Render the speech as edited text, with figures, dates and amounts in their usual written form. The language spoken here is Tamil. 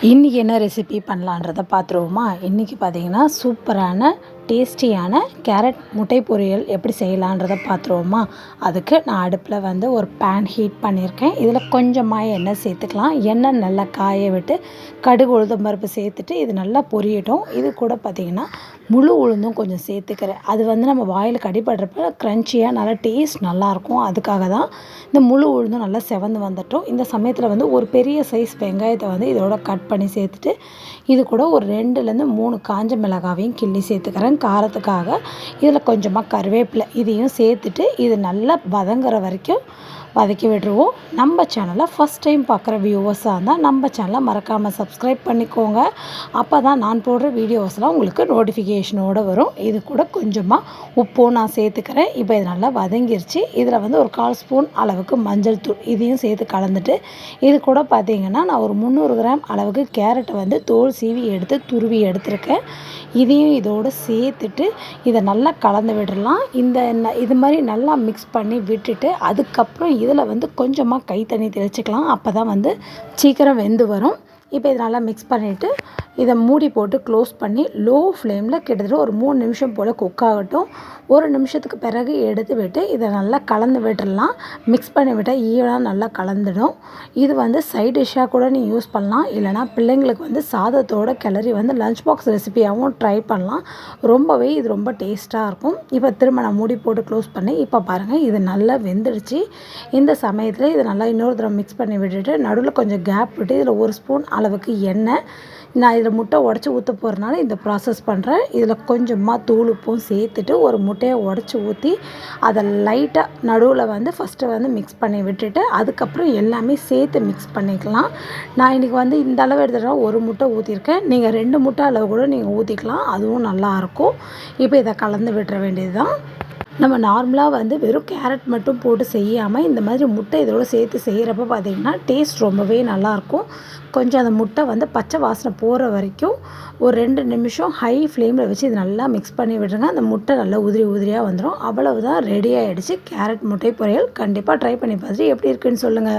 இன்றைக்கி என்ன ரெசிபி பண்ணலான்றதை பார்த்துருவோமா? இன்றைக்கி பார்த்திங்கன்னா சூப்பரான டேஸ்டியான கேரட் முட்டை பொரியல் எப்படி செய்யலான்றதை பார்த்துருவோமா? அதுக்கு நான் அடுப்பில் வந்து ஒரு பேன் ஹீட் பண்ணியிருக்கேன். இதில் கொஞ்சமாக எண்ணெய் சேர்த்துக்கலாம். எண்ணெய் நல்லா காய விட்டு கடுகு உளுத்தம் பருப்பு சேர்த்துட்டு இது நல்லா பொரியட்டும். இது கூட பார்த்திங்கன்னா முழு உளுந்தும் கொஞ்சம் சேர்த்துக்கிறேன். அது வந்து நம்ம வாயில் கடிப்படுறப்ப க்ரன்ச்சியாக நல்லா டேஸ்ட் நல்லாயிருக்கும். அதுக்காக தான் இந்த முழு உளுந்தும் நல்லா செவந்து வந்துட்டோம். இந்த சமயத்தில் வந்து ஒரு பெரிய சைஸ் வெங்காயத்தை வந்து இதோட கட் பண்ணி சேர்த்துட்டு இது கூட ஒரு 2லேருந்து 3 காஞ்ச மிளகாவையும் கிள்ளி சேர்த்துக்கிறேன் காரத்துக்காக. இதில் கொஞ்சமாக கருவேப்பிலை இதையும் சேர்த்துட்டு இது நல்லா வதங்குற வரைக்கும் வதக்கி விட்டுருவோம். நம்ம சேனலை ஃபஸ்ட் டைம் பார்க்குற வியூவர்ஸாக இருந்தால் நம்ம சேனலை மறக்காமல் சப்ஸ்கிரைப் பண்ணிக்கோங்க. அப்போ தான் நான் போடுற வீடியோஸ்லாம் உங்களுக்கு நோட்டிஃபிகேஷனோடு வரும். இது கூட கொஞ்சமாக உப்பும் நான் சேர்த்துக்கிறேன். இப்போ இது நல்லா வதங்கிருச்சு. இதில் வந்து ஒரு 1/4 ஸ்பூன் அளவுக்கு மஞ்சள் தூள் இதையும் சேர்த்து கலந்துட்டு இது கூட பார்த்திங்கன்னா நான் ஒரு 300 கிராம் அளவுக்கு கேரட்டை வந்து தோல் சீவி எடுத்து துருவி எடுத்துருக்கேன். இதையும் இதோடு சேர்த்துட்டு இதை நல்லா கலந்து விடலாம். இது மாதிரி நல்லா மிக்ஸ் பண்ணி விட்டுட்டு அதுக்கப்புறம் இதில் வந்து கொஞ்சமாக கை தண்ணி தெளிச்சிக்கலாம். அப்போ தான் வந்து சீக்கிரம் வெந்து வரும். இப்போ இதை நல்லா மிக்ஸ் பண்ணிவிட்டு இதை மூடி போட்டு க்ளோஸ் பண்ணி லோ ஃப்ளேமில் கிட்டத்தட்ட ஒரு 3 நிமிஷம் போல் குக் ஆகட்டும். 1 நிமிஷத்துக்கு பிறகு எடுத்து விட்டு இதை நல்லா கலந்து விட்டுடலாம். மிக்ஸ் பண்ணி விட்டால் ஈவனாக நல்லா கலந்துடும். இது வந்து சைட் டிஷ்ஷாக கூட நீங்கள் யூஸ் பண்ணலாம். இல்லைனா பிள்ளைங்களுக்கு வந்து சாதத்தோட கிளறி வந்து லஞ்ச் பாக்ஸ் ரெசிபியாகவும் ட்ரை பண்ணலாம். ரொம்பவே இது ரொம்ப டேஸ்ட்டாக இருக்கும். இப்போ திரும்ப நான் மூடி போட்டு க்ளோஸ் பண்ணி இப்போ பாருங்கள் இது நல்லா வெந்துடுச்சு. இந்த சமயத்தில் இதை நல்லா இன்னொரு தடவை மிக்ஸ் பண்ணி விட்டுட்டு நடுவில் கொஞ்சம் கேப் விட்டு இதில் 1 ஸ்பூன் அளவுக்கு எண்ணெய் நான் இதில் முட்டை உடச்சி ஊற்ற போகிறனால இந்த ப்ராசஸ் பண்ணுறேன். இதில் கொஞ்சமாக தூள் உப்பும் சேர்த்துட்டு ஒரு முட்டையை உடச்சி ஊற்றி அதை லைட்டாக நடுவில் வந்து ஃபஸ்ட்டு வந்து மிக்ஸ் பண்ணி விட்டுட்டு அதுக்கப்புறம் எல்லாமே சேர்த்து மிக்ஸ் பண்ணிக்கலாம். நான் இன்றைக்கி வந்து இந்த அளவு எடுத்துகிட்டா 1 முட்டை ஊற்றிருக்கேன். நீங்கள் 2 முட்டை அளவு கூட நீங்கள் ஊற்றிக்கலாம். அதுவும் நல்லாயிருக்கும். இப்போ இதை கலந்து விட்டுற வேண்டியது தான். நம்ம நார்மலாக வந்து வெறும் கேரட் மட்டும் போட்டு செய்யாமல் இந்த மாதிரி முட்டை இதோடு சேர்த்து செய்கிறப்ப பார்த்திங்கன்னா டேஸ்ட் ரொம்பவே நல்லாயிருக்கும். கொஞ்சம் அந்த முட்டை வந்து பச்சை வாசனை போகிற வரைக்கும் ஒரு 2 நிமிஷம் ஹை ஃப்ளேமில் வச்சு இது நல்லா மிக்ஸ் பண்ணி விட்டுருங்க. அந்த முட்டை நல்லா உதிரியாக வந்துடும். அவ்வளவுதான், ரெடி ஆகிடுச்சு கேரட் முட்டை பொரியல். கண்டிப்பாக ட்ரை பண்ணி பார்த்துட்டு எப்படி இருக்குன்னு சொல்லுங்கள்.